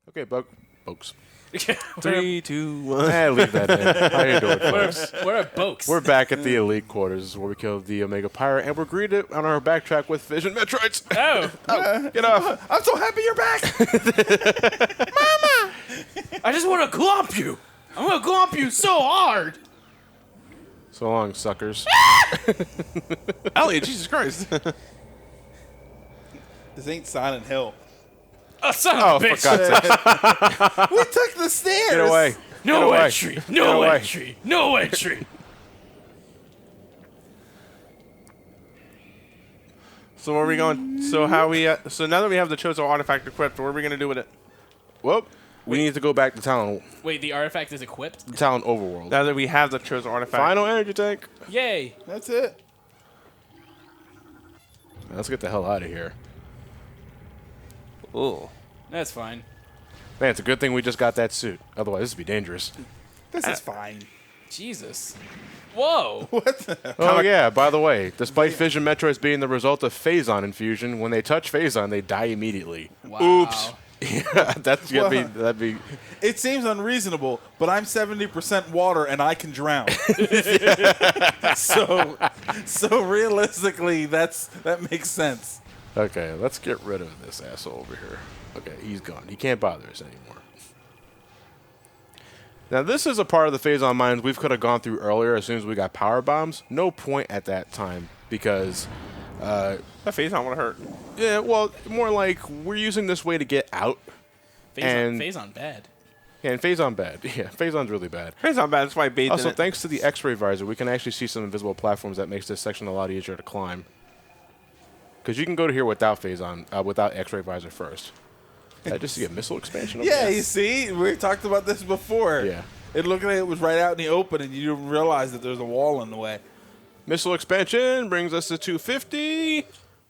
Okay, folks. 3, 2, 1. Leave that in. How you doing, folks? Where are Bokes? We're back at the Elite Quarters where we killed the Omega Pirate, and we're greeted on our backtrack with Vision Metroids. Oh, Get off. I'm so happy you're back. Mama! I just want to glomp you. I'm going to glomp you so hard. So long, suckers. Elliot, Jesus Christ. This ain't Silent Hill. Oh, son of a For bitch. God's sake. We took the stairs. Get away. No Get away. entry. Get No away. entry. No entry. So where are we going? So how we? So now that we have the Chozo Artifact equipped, what are we gonna do with it? Well, we need to go back to Talon Wait, the artifact is equipped? Overworld. Now that we have the Chozo Artifact. Final energy tank. Yay. That's it. Let's get the hell out of here. Ooh. That's fine. Man, it's a good thing we just got that suit. Otherwise, this would be dangerous. This is fine. Jesus. Whoa. What the? Oh, yeah, by the way, despite Vision Metroids being the result of Phazon infusion, when they touch Phazon, they die immediately. Wow. Oops. Yeah, that'd be. It seems unreasonable, but I'm 70% water and I can drown. so realistically, that makes sense. Okay, let's get rid of this asshole over here. Okay, he's gone. He can't bother us anymore. Now, this is a part of the Phazon mines we could have gone through earlier as soon as we got power bombs. No point at that time because... That face not want to hurt. yeah, well, more like we're using this way to get out. Phazon bad. Yeah, and Phazon bad. Yeah, Phazon's really bad. Face not bad. That's why I bathed Also, in it. thanks to the X-ray visor, we can actually see some invisible platforms that makes this section a lot easier to climb. Because you can go to here without Phazon, without X-ray visor first. Did I just see a missile expansion over Yeah, there? you see, we talked about this before. Yeah. It looked like it was right out in the open, and you didn't realize that there's a wall in the way. Missile expansion brings us to 250.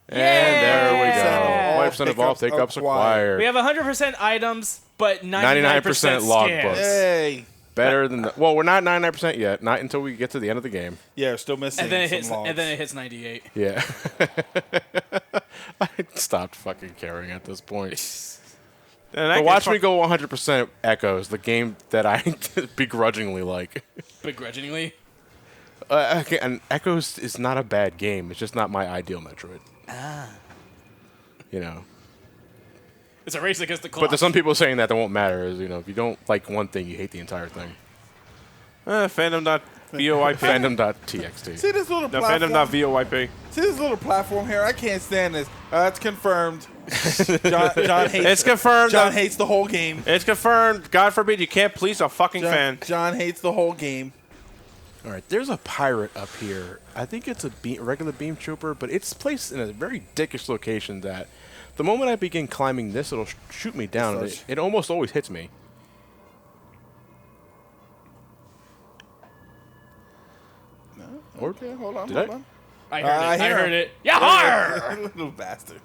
And there we go. 5% of all pickups acquired. We have 100% items, but 99% 99% log scans. books. Hey. Better than the, well, we're not 99% yet. Not until we get to the end of the game. Yeah, we're still missing And then some logs. it hits 98. Yeah. I stopped fucking caring at this point. But watch me go 100% Echoes, the game that I begrudgingly like. Begrudgingly. Okay, and Echoes is not a bad game. It's just not my ideal Metroid. You know. It's a race against the clock. But there's some people saying that won't matter. Is, you know, if you don't like one thing, you hate the entire thing. Fandom.voip. Fandom.txt. See this little No, platform? fandom.voip. See this little platform here? I can't stand this. It's confirmed. John hates. It's confirmed. John hates the whole game. It's confirmed. God forbid you can't please a fucking fan. John hates the whole game. All right, there's a pirate up here. I think it's a regular beam trooper, but it's placed in a very dickish location that the moment I begin climbing this, it'll shoot me down. And it almost always hits me. No? Or- Okay, hold on, Did hold I? on. I heard it. I hear heard him. it. Yahar! Little bastard.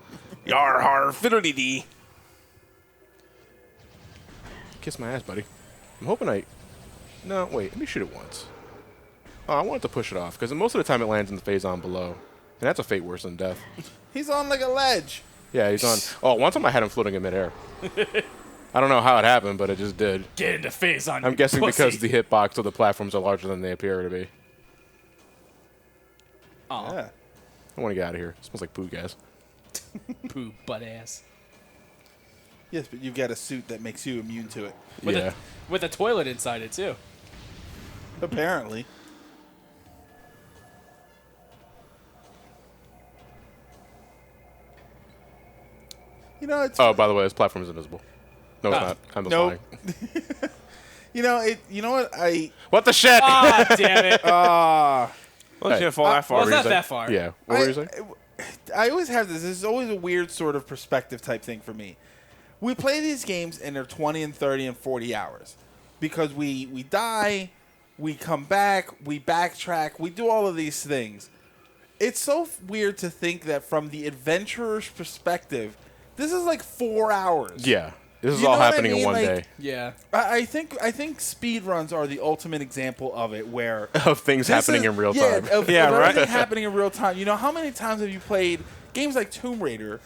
Yar har fiddly dee. Kiss my ass, buddy. I'm hoping I... No, wait. Let me shoot it once. Oh, I wanted to push it off, because most of the time it lands in the Phazon below. And that's a fate worse than death. He's on like a ledge. Yeah, he's on... Oh, one time I had him floating in midair. I don't know how it happened, but it just did. Get into Phazon. I'm you guessing pussy. because the hitbox of the platforms are larger than they appear to be. Aw, Yeah. I want to get out of here. It smells like poo gas. poo butt ass. Yes, but you've got a suit that makes you immune to it. Yeah. With a toilet inside it, too. Apparently. You know, it's Oh, by the way, this platform is invisible. No, it's Ah. not. I'm just Nope. lying. you know what I What the shit? Ah, damn it. Well, it's Hey. gonna fall that far. Well, it's not saying? that far. Yeah. What were you saying? I always have this. This is always a weird sort of perspective type thing for me. We play these games and they're 20 and 30 and 40 hours because we die, we come back, we backtrack, we do all of these things. It's so weird to think that from the adventurer's perspective, this is like 4 hours. Yeah. This is You all know what I happening in mean? one Like- day Yeah. I think speed runs are the ultimate example of it, where of things this happening is- in real yeah, time. Of Yeah, right. everything happening in real time. You know, how many times have you played games like Tomb Raider,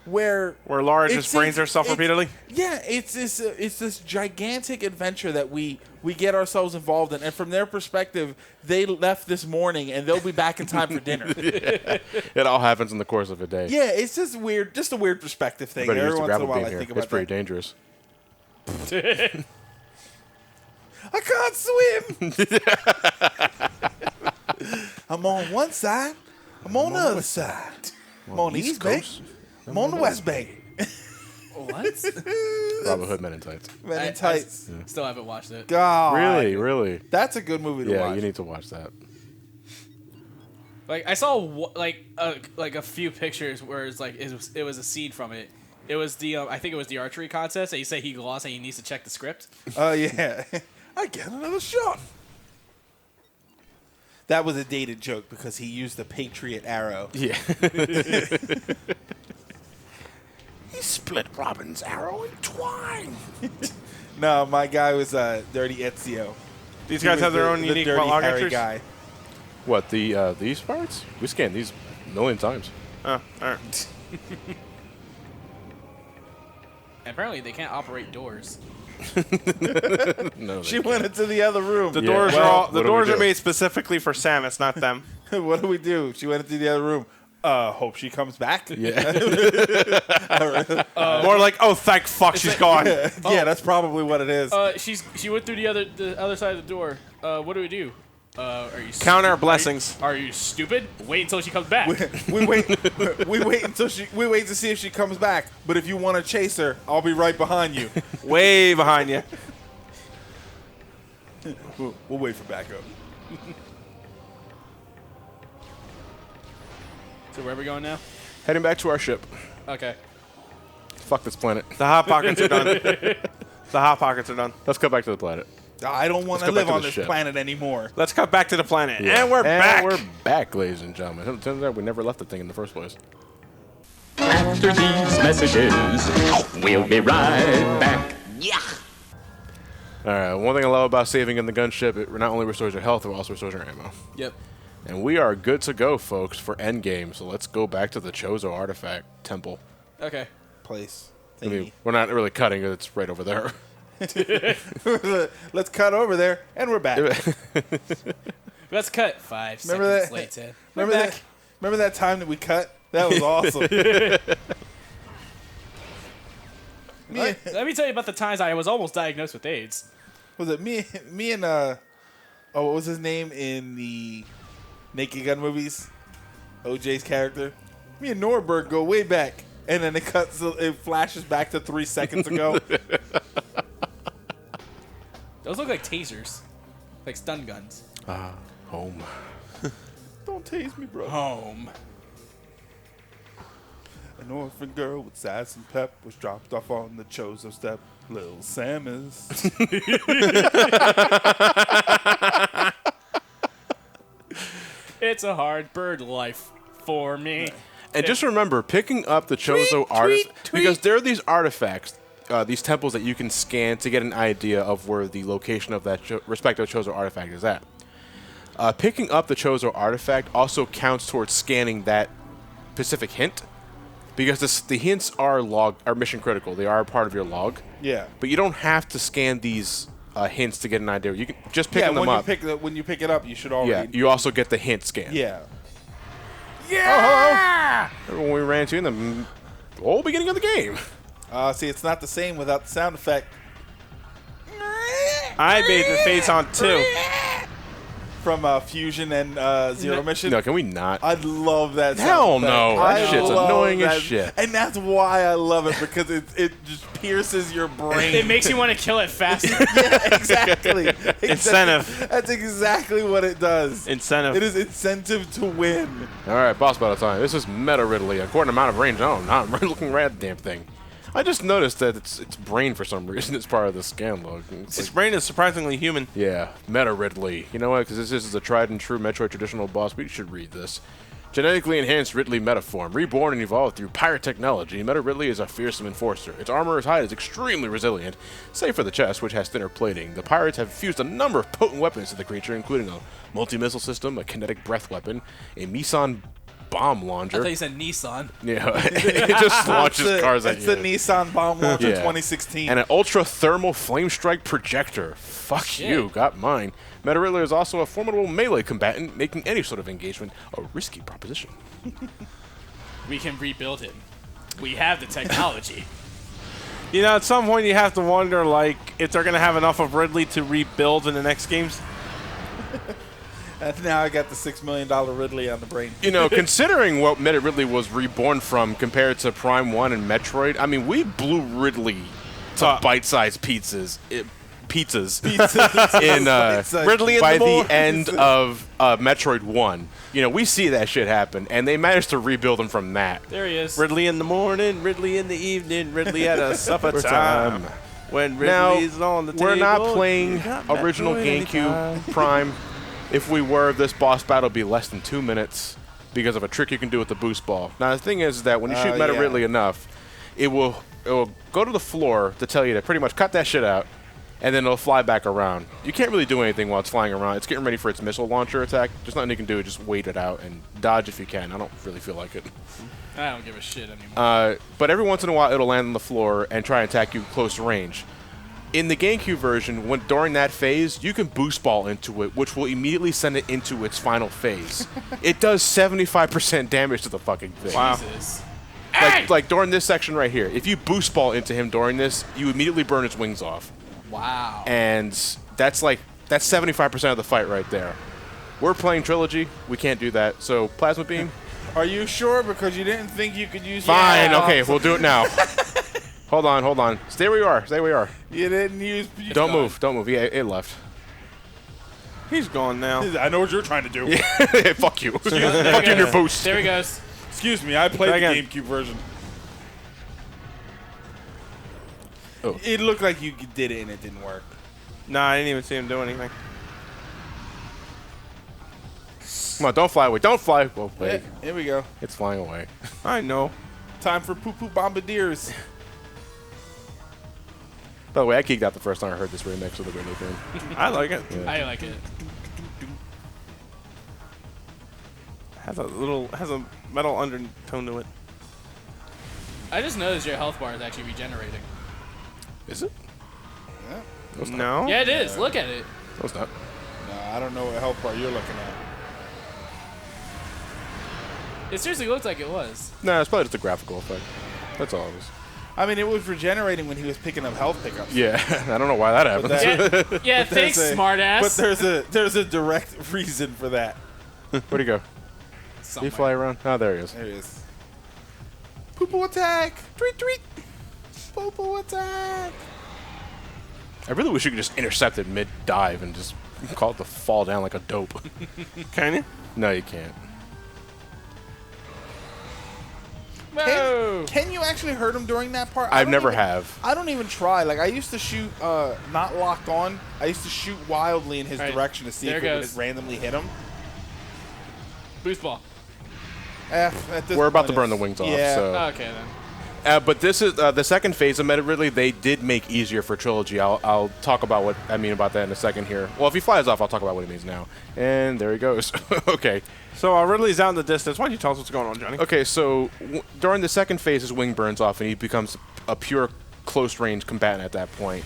where Laura it's just brains herself repeatedly. Yeah, it's this gigantic adventure that we get ourselves involved in, and from their perspective, they left this morning and they'll be back in time for dinner. Yeah. It all happens in the course of a day. Yeah, it's just weird, just a weird perspective thing. Everybody Every used to once in a grapple while, beam I here. think about It's pretty that. dangerous. I can't swim. I'm on one side. I'm on the other side. I'm on the East Bank. I'm on the West Bank. What? Robin Hood Men in Tights. Men in tights. Still haven't watched it. God. Really? That's a good movie to Yeah, watch. you need to watch that. Like I saw a few pictures where it's like it was a scene from it. It was the I think it was the archery contest. And he said he lost and he needs to check the script. Oh, yeah. I get another shot. That was a dated joke because he used the Patriot arrow. Yeah. He split Robin's arrow in twine. No, my guy was Dirty Ezio. These He guys was have their the- own the unique Dirty log Harry entries. guy. What, these parts? We scanned these a million times. Oh, all right. And apparently they can't operate doors. No, She went into the other room. The Yeah. doors Well, are all, what the do we doors are do? made specifically for Samus, not them. What do we do? She went into the other room. Hope she comes back. Yeah. More like, oh, thank fuck, she's gone. Yeah, that's probably what it is. She went through the other side of the door. What do we do? Are you Count our blessings. Are you stupid? Wait until she comes back. we wait. We wait until we wait to see if she comes back. But if you want to chase her, I'll be right behind you. Way behind you. We'll wait for backup. So where are we going now? Heading back to our ship. Okay. Fuck this planet. The Hot Pockets are done. The Hot Pockets are done. Let's go back to the planet. I don't want Let's to go back live to on the this ship. planet anymore. Let's cut back to the planet. Yeah. And we're back. We're back, ladies and gentlemen. It turns out we never left the thing in the first place. After these messages, we'll be right back. All right. One thing I love about saving in the gunship, it not only restores your health, it also restores your ammo. Yep. And we are good to go, folks, for endgame. So let's go back to the Chozo Artifact Temple. Okay. Place. I mean, we're not really cutting it. It's right over there. Let's cut over there, and we're back. Let's cut 5 Remember seconds that? later. Remember that time that we cut? That was awesome. Let me tell you about the times I was almost diagnosed with AIDS. Was it me and what was his name in the Naked Gun movies? OJ's character. Me and Norberg go way back, and then it flashes back to 3 seconds ago. Those look like tasers. Like stun guns. Home. Don't tase me, bro. Home. An orphan girl with sass and pep was dropped off on the Chozo step. Little Samus. It's a hard bird life for me. And just remember, picking up the Chozo artifacts, because there are these artifacts, these temples that you can scan to get an idea of where the location of that respective Chozo artifact is at. Picking up the Chozo artifact also counts towards scanning that specific hint, because the hints are mission critical. They are a part of your log. Yeah. But you don't have to scan these hints to get an idea. You can just pick them up. When you pick it up, you should already. Yeah, you also get the hint scan. Yeah. Yeah! Remember when we ran into you in the whole beginning of the game. See, it's not the same without the sound effect. I made the face on too. From Fusion and Zero Mission. No, can we not? I love that sound Hell effect. no. That I shit's love annoying as that. shit. And that's why I love it, because it just pierces your brain. It makes you want to kill it faster. Yeah, exactly. Incentive. That's exactly what it does. Incentive. It is incentive to win. All right, boss battle time. This is Meta Ridley. According to amount of range, I'm not looking right at the damn thing. I just noticed that its brain, for some reason, is part of the scan log. His brain is surprisingly human. Yeah, Meta Ridley. You know what? Because this is a tried and true Metroid traditional boss. We should read this. Genetically enhanced Ridley metaform, reborn and evolved through pirate technology, Meta Ridley is a fearsome enforcer. Its armor's hide is extremely resilient, save for the chest, which has thinner plating. The pirates have fused a number of potent weapons to the creature, including a multi-missile system, a kinetic breath weapon, a Meson bomb I launcher. thought you said Nissan. Yeah, it just launches cars at It's you. the Nissan bomb launcher Yeah. 2016. And an ultra thermal flame strike projector. Fuck Shit. you, got mine. Meta Ridley is also a formidable melee combatant, making any sort of engagement a risky proposition. We can rebuild him. We have the technology. You know, at some point you have to wonder, like, if they're going to have enough of Ridley to rebuild in the next games. And now I got the $6 million Ridley on the brain. You know, considering what Meta Ridley was reborn from compared to Prime 1 and Metroid, I mean, we blew Ridley to bite-sized pizzas. In Ridley in by the the morning. end of Metroid 1. You know, we see that shit happen, and they managed to rebuild him from that. There he is. Ridley in the morning, Ridley in the evening, Ridley at a supper time. When Now, Ridley's on the table. we're not playing you got original Metroid GameCube anytime. Prime. If we were, this boss battle would be less than 2 minutes because of a trick you can do with the boost ball. Now, the thing is that when you shoot Meta yeah. Ridley enough, it will go to the floor to tell you to pretty much cut that shit out, and then it'll fly back around. You can't really do anything while it's flying around. It's getting ready for its missile launcher attack. There's nothing you can do. Just wait it out and dodge if you can. I don't really feel like it. I don't give a shit anymore. But every once in a while, it'll land on the floor and try and attack you close range. In the GameCube version, during that phase, you can boost ball into it, which will immediately send it into its final phase. It does 75% damage to the fucking thing. Wow. Jesus. Like during this section right here, if you boost ball into him during this, you immediately burn its wings off. Wow. And that's 75% of the fight right there. We're playing Trilogy. We can't do that. So Plasma Beam. Are you sure? Because you didn't think you could use Fine. your Okay, we'll do it now. Hold on. Stay where you are. Stay where you are. You didn't use. Don't move. Yeah, it left. He's gone now. I know what you're trying to do. Fuck you. There Fuck he you and your goes. boost. There he goes. Excuse me, I played Try the again. GameCube version. Oh. It looked like you did it and it didn't work. Nah, I didn't even see him do anything. Come on, don't fly away. Don't fly. Oh, wait. Here we go. It's flying away. I know. Time for poo-poo bombardiers. By the way, I geeked out the first time I heard this remix of the Ridley theme. I like it. I like it. Has a metal undertone to it. I just noticed your health bar is actually regenerating. Is it? No. Yeah, it is. Look at it. No, it's not. No, I don't know what health bar you're looking at. It seriously looked like it was. No, it's probably just a graphical effect. That's all it is. I mean, it was regenerating when he was picking up health pickups. Yeah, I don't know why that happens. that- Yeah, thanks, There's a- smartass. But there's a direct reason for that. Where'd he go? Did he Somewhere. fly around? Oh, there he is. There he is. Poo-poo attack! Tweet, tweet! Poo-poo attack! I really wish you could just intercept it mid-dive and just call it to fall down like a dope. Can you? No, you can't. Whoa. Can you actually hurt him during that part? I've never have. I don't even try. Like, I used to shoot not locked on. I used to shoot wildly in his All right, direction to see there if it it would goes. just randomly hit him. Boost ball. At this We're about point, to burn the it's- wings off, yeah. so. Okay, then. But this is the second phase of Meta Ridley. They did make easier for Trilogy. I'll talk about what I mean about that in a second here. Well, if he flies off, I'll talk about what he means now. And there he goes. Okay. So Ridley's out in the distance. Why don't you tell us what's going on, Johnny? Okay, so during the second phase, his wing burns off, and he becomes a pure close-range combatant at that point.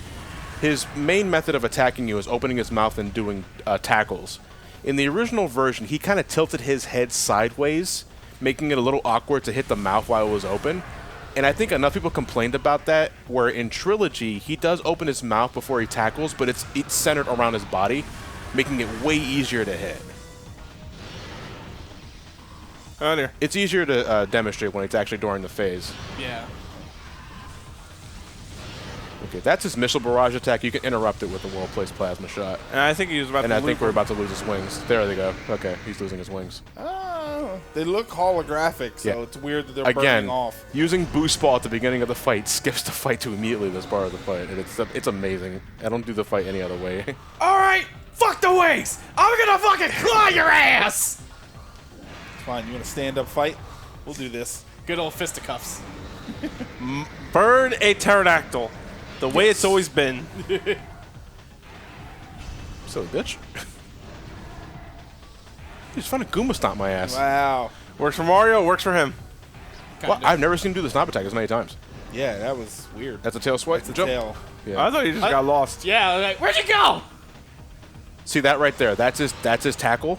His main method of attacking you is opening his mouth and doing tackles. In the original version, he kind of tilted his head sideways, making it a little awkward to hit the mouth while it was open. And I think enough people complained about that, where in Trilogy, he does open his mouth before he tackles, but it's centered around his body, making it way easier to hit. Oh, dear. It's easier to demonstrate when it's actually during the phase. Yeah. Okay, that's his missile barrage attack. You can interrupt it with a well-placed plasma shot. And I think he was about And to I lose think we're one. about to lose his wings. There they go. Okay, he's losing his wings. Oh, they look holographic, so Yeah. it's weird that they're Again, burning off. using boost ball at the beginning of the fight skips the fight to immediately this part of the fight. And it's amazing. I don't do the fight any other way. All right. Fuck the wings. I'm gonna fucking claw your ass. It's fine. You want to stand up fight? We'll do this. Good old fisticuffs. Burn a pterodactyl. The way it's always been. Silly bitch. He's trying to Goomba stomp my ass. Wow. Works for Mario, works for him. Well, Kinda. I've never seen him do the snap attack as many times. Yeah, that was weird. That's a tail swipe. It's a Jump. tail. Yeah. I thought he just got lost. Yeah, like, where'd you go? See that right there? That's his tackle.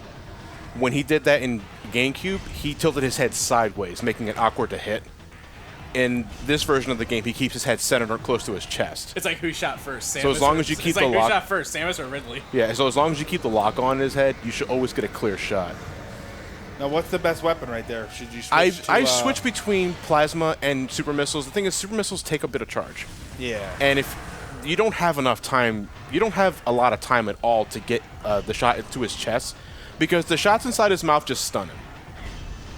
When he did that in GameCube, he tilted his head sideways, making it awkward to hit. In this version of the game, he keeps his head centered or close to his chest. It's like who shot first, Samus So as long or- as you keep it's like the who lock- shot first, Samus or Ridley? Yeah, so as long as you keep the lock on his head, you should always get a clear shot. Now, what's the best weapon right there? Should you switch I to, switch between plasma and super missiles. The thing is, super missiles take a bit of charge. Yeah. And if you don't have enough time, you don't have a lot of time at all to get the shot into his chest, because the shots inside his mouth just stun him.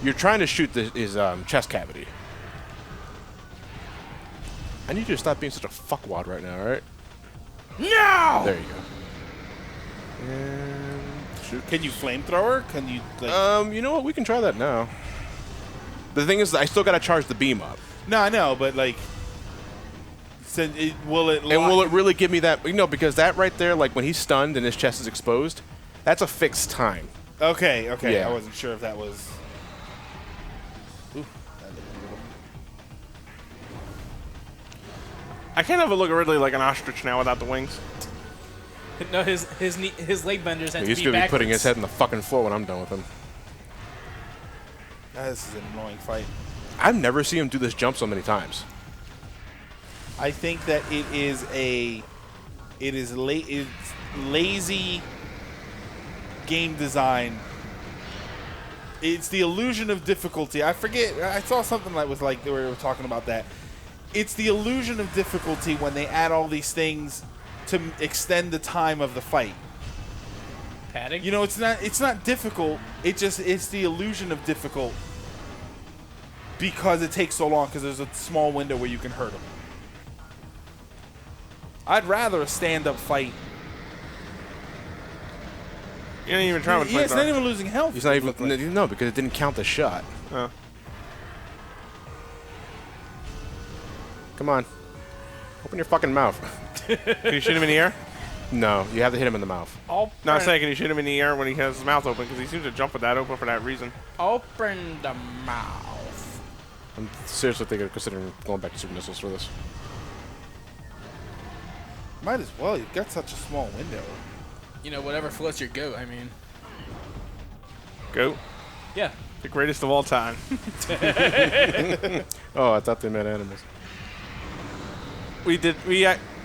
You're trying to shoot his chest cavity. I need you to stop being such a fuckwad right now, all right? No! There you go. And shoot. Can you flamethrower? Can you like? You know what? We can try that now. The thing is, that I still gotta charge the beam up. No, I know, but like, will it? And will it really give me that? You know, because that right there, like when he's stunned and his chest is exposed, that's a fixed time. Okay. Okay. Yeah. I wasn't sure if that was. Ooh, that looked a little- I can't have a look at Ridley like an ostrich now without the wings. No, his leg benders had He's to be gonna be backwards. putting his head in the fucking floor when I'm done with him. This is an annoying fight. I've never seen him do this jump so many times. I think that it's lazy game design. It's the illusion of difficulty. I forget. I saw something that was like they were talking about that. It's the illusion of difficulty when they add all these things to extend the time of the fight. Padding? You know, it's not difficult. It's the illusion of difficult because it takes so long because there's a small window where you can hurt them. I'd rather a stand-up fight. You didn't even try with Yeah, it's not flamethrower. even losing health. He's not it looked like. even no, because it didn't count the shot. Oh. Come on, open your fucking mouth. Can you shoot him in the air? No, you have to hit him in the mouth. No, I'm saying, can you shoot him in the air when he has his mouth open? Because he seems to jump with that open for that reason. Open the mouth. I'm seriously thinking of considering going back to super missiles for this. Might as well. You've got such a small window. You know, whatever floats your goat, I mean. Goat. Yeah. The greatest of all time. Oh, I thought they meant animals.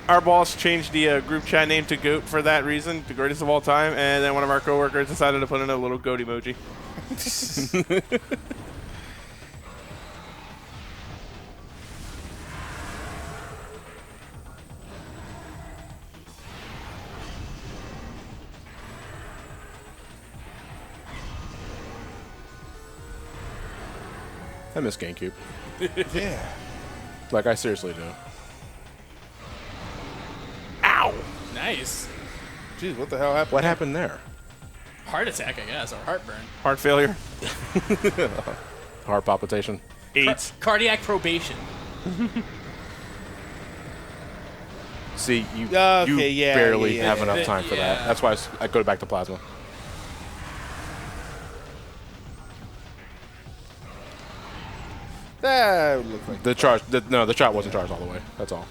Our boss changed the group chat name to Goat for that reason, the greatest of all time, and then one of our coworkers decided to put in a little goat emoji. I miss GameCube. Yeah. Like, I seriously do. Ow! Nice. Jeez, what the hell happened? What happened there? Heart attack, I guess, or heartburn. Heart failure. Heart palpitation. AIDS. Cardiac probation. See, you Okay, yeah, barely yeah, have yeah. enough time for that. Yeah. That's why I go back to plasma. That would look like The charge, the shot wasn't charged all the way. That's all.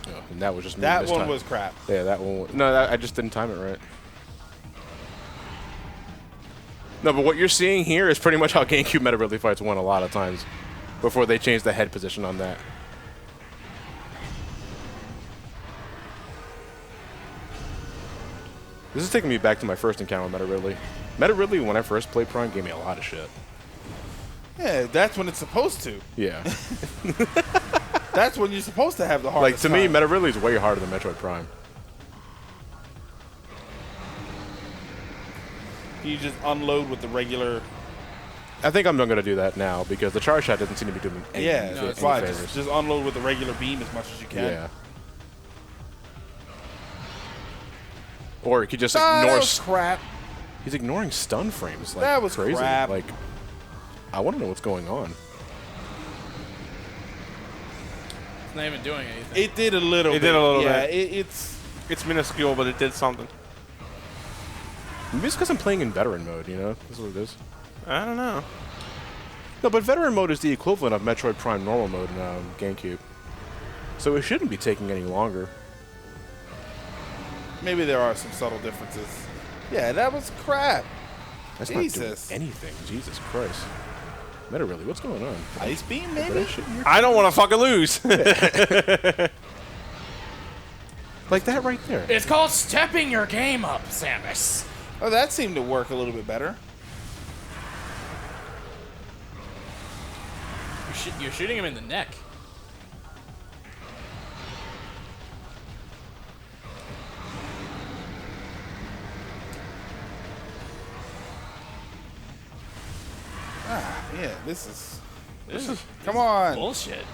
Oh, and that was just me that this one time. was crap. Yeah, that one. No, I just didn't time it right. No, but what you're seeing here is pretty much how GameCube Meta Ridley fights won a lot of times before they changed the head position on that. This is taking me back to my first encounter with Meta Ridley. Meta Ridley, when I first played Prime, gave me a lot of shit. Yeah, that's when it's supposed to. Yeah. That's when you're supposed to have the Like, hardest to me, time. Meta Ridley is way harder than Metroid Prime. You just unload with the regular. I think I'm not going to do that now because the charge shot doesn't seem to be doing any, Yeah, no, any that's why. favors. Just unload with the regular beam as much as you can. Yeah. Or he could just Ah, ignore. that was crap. He's ignoring stun frames. Like, That was crazy. crap. Like, I want to know what's going on. It's not even doing anything. It did a little. It bit. did a little yeah, bit. It's It's minuscule, but it did something. Maybe it's because I'm playing in veteran mode, you know? That's what it is. I don't know. No, but veteran mode is the equivalent of Metroid Prime normal mode in GameCube. So it shouldn't be taking any longer. Maybe there are some subtle differences. Yeah, that was crap. That's Jesus. not doing anything. Jesus Christ. Meta really, what's going on? Ice beam, Put maybe? that shit in your- I don't want to fucking lose. Like that right there. It's called stepping your game up, Samus. Oh, that seemed to work a little bit better. You're shooting him in the neck. Yeah, this is. Come on. Bullshit.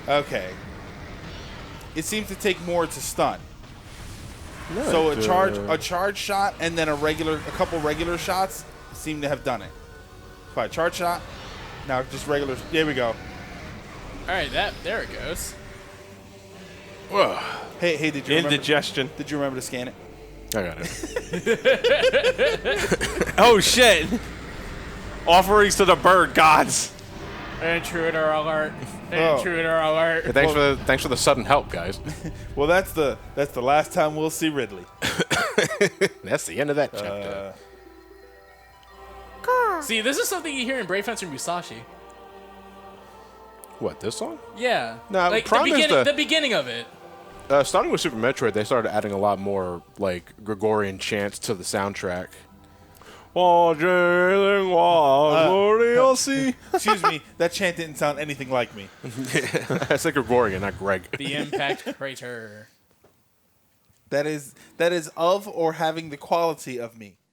Okay. It seems to take more to stun. No, So a charge shot and then a couple regular shots seem to have done it. By charge shot, now just regular. There we go. All right, there it goes. Whoa. Hey, did you remember? Indigestion. Did you remember to scan it? I got it. Oh shit! Offerings to the bird gods. Intruder alert. Oh. Intruder alert. Hey, thanks for the sudden help, guys. Well, that's the last time we'll see Ridley. That's the end of that chapter. See, this is something you hear in Brave Fencer Musashi. What, this song? Yeah. Nah, like Prime is the beginning of it. Starting with Super Metroid, they started adding a lot more like Gregorian chants to the soundtrack. Excuse me, that chant didn't sound anything like me. That's like Gregorian, not Greg. The impact crater. That is of or having the quality of me.